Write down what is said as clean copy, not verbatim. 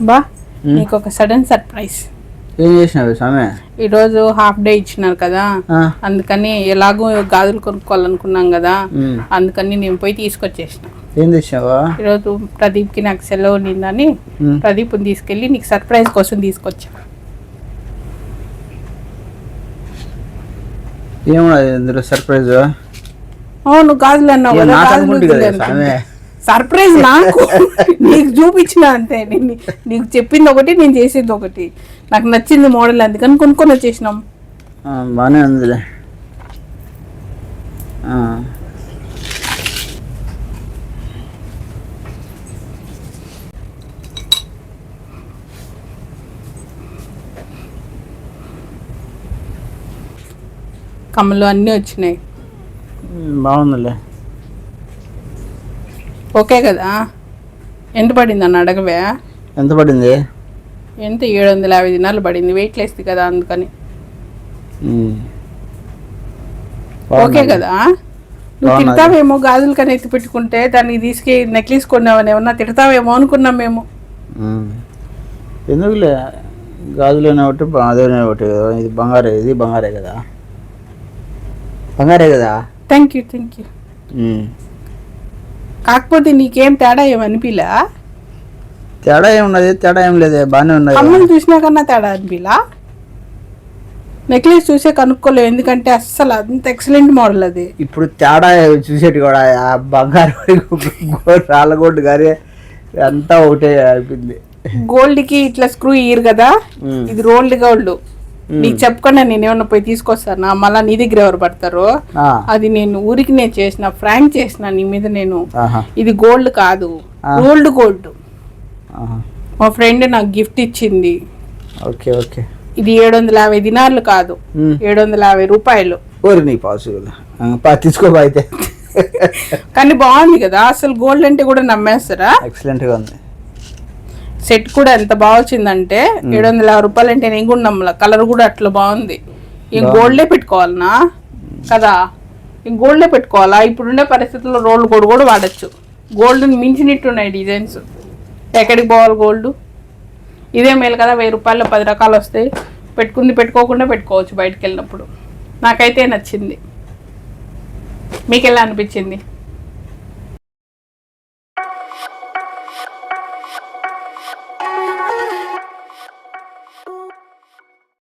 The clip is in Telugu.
బా నీకు ఒక సడన్ సర్ప్రైజ్. ఏం చేసినావు స్వామి? ఈరోజు హాఫ్ డే ఇచ్చినారు కదా, అందుకని ఎలాగో గాజులు కొనుక్కోవాలనుకున్నాం కదా, అందుకని నేను పోయి తీసుకొచ్చేసిన. ఏం తెచ్చినావా? ఈరోజు ప్రదీప్కి నాకు సెలవు నిందని ప్రదీప్ని తీసుకెళ్ళి నీకు సర్ప్రైజ్ కోసం తీసుకొచ్చా. ఏమన్నది ఇందులో సర్ప్రైజ్? అవును గాజులు అన్నావు కదా, సర్ప్రైజ్ నాకు నీకు చూపించిన అంతే. నీకు చెప్పింది ఒకటి, నేను చేసేది ఒకటి. నాకు నచ్చింది మోడల్, అందుకని కొనుక్కొని వచ్చేసినాం. బాగానే ఉందిలే. కమ్మలు అన్నీ వచ్చినాయి. బాగుందిలే. ఓకే కదా? ఎంత పడింది అన్న అడగవే? ఎంత పడింది? ఎంత 750 దినాలు పడింది. వెయిట్ లెస్ కదా, అందుకని. ఓకే కదా? నువ్వు తిడతావేమో గాజులు కానీ ఎత్తి పెట్టుకుంటే, దాన్ని తీసుకు నెక్లెస్ కొన్నావని ఏమన్నా తిడతావేమో అనుకున్నాం మేము. ఎందుకులే, గాజులు ఒకటి అదేనే ఒకటి. ఇది బంగారే, ఇది బంగారే కదా, బంగారే కదా. Thank you. కాకపోతే నీకేం తేడా ఏమనిపిలా? తేడా ఏమున్నది? తేడా ఏం లేదే, బాగానే ఉన్నది. కమ్మలు చూసినా కన్నా తేడా అనిపిలా? నెక్లెస్ చూసే కనుక్కోలేవు, ఎందుకంటే అస్సలు అంత ఎక్సలెంట్ మోడల్ అది. ఇప్పుడు తేడా చూసేటి కూడా బంగారు రాళ్ళగొడ్డు గారి అంతా ఒకటే అయిపోయింది. గోల్డ్కి ఇట్లా స్క్రూ ఇయ్యరు కదా, ఇది రోల్డ్ గోల్డ్. నీకు చెప్పకుండా నేను ఏమన్నా పోయి తీసుకొస్తానా? మళ్ళా నీ దగ్గర ఎవరు పడతారో. అది నేను ఊరికి నేను చేసిన, ఫ్రాంక్ చేసిన నీ మీద నేను. ఇది గోల్డ్ కాదు, రోల్డ్ గోల్డ్. మా ఫ్రెండ్ నాకు గిఫ్ట్ ఇచ్చింది. Okay okay. ఇది 750 దినార్లు కాదు, 750 రూపాయలు. తీసుకోబా అయితే. కానీ బాగుంది కదా, అసలు గోల్డ్ అంటే కూడా నమ్మేస్తారా? ఎక్సలెంట్ గా ఉంది. సెట్ కూడా ఎంత బాగా వచ్చిందంటే 750 రూపాయలు అంటే నేను కూడా నమ్మల. కలర్ కూడా అట్లా బాగుంది. ఈ గోల్డే పెట్టుకోవాలనా కదా? ఈ గోల్డే పెట్టుకోవాలా? ఇప్పుడుండే పరిస్థితుల్లో రోల్డ్ గోల్డ్ కూడా వాడచ్చు. గోల్డ్ని మించినట్టున్నాయి డిజైన్స్. ఎక్కడికి పోవాలి గోల్డ్? ఇదే మేలు కదా, 1000 రూపాయల్లో 10 రకాలు వస్తాయి. పెట్టుకుంది పెట్టుకోకుండా పెట్టుకోవచ్చు బయటకు వెళ్ళినప్పుడు. నాకైతే నచ్చింది. మీకు ఎలా అనిపించింది?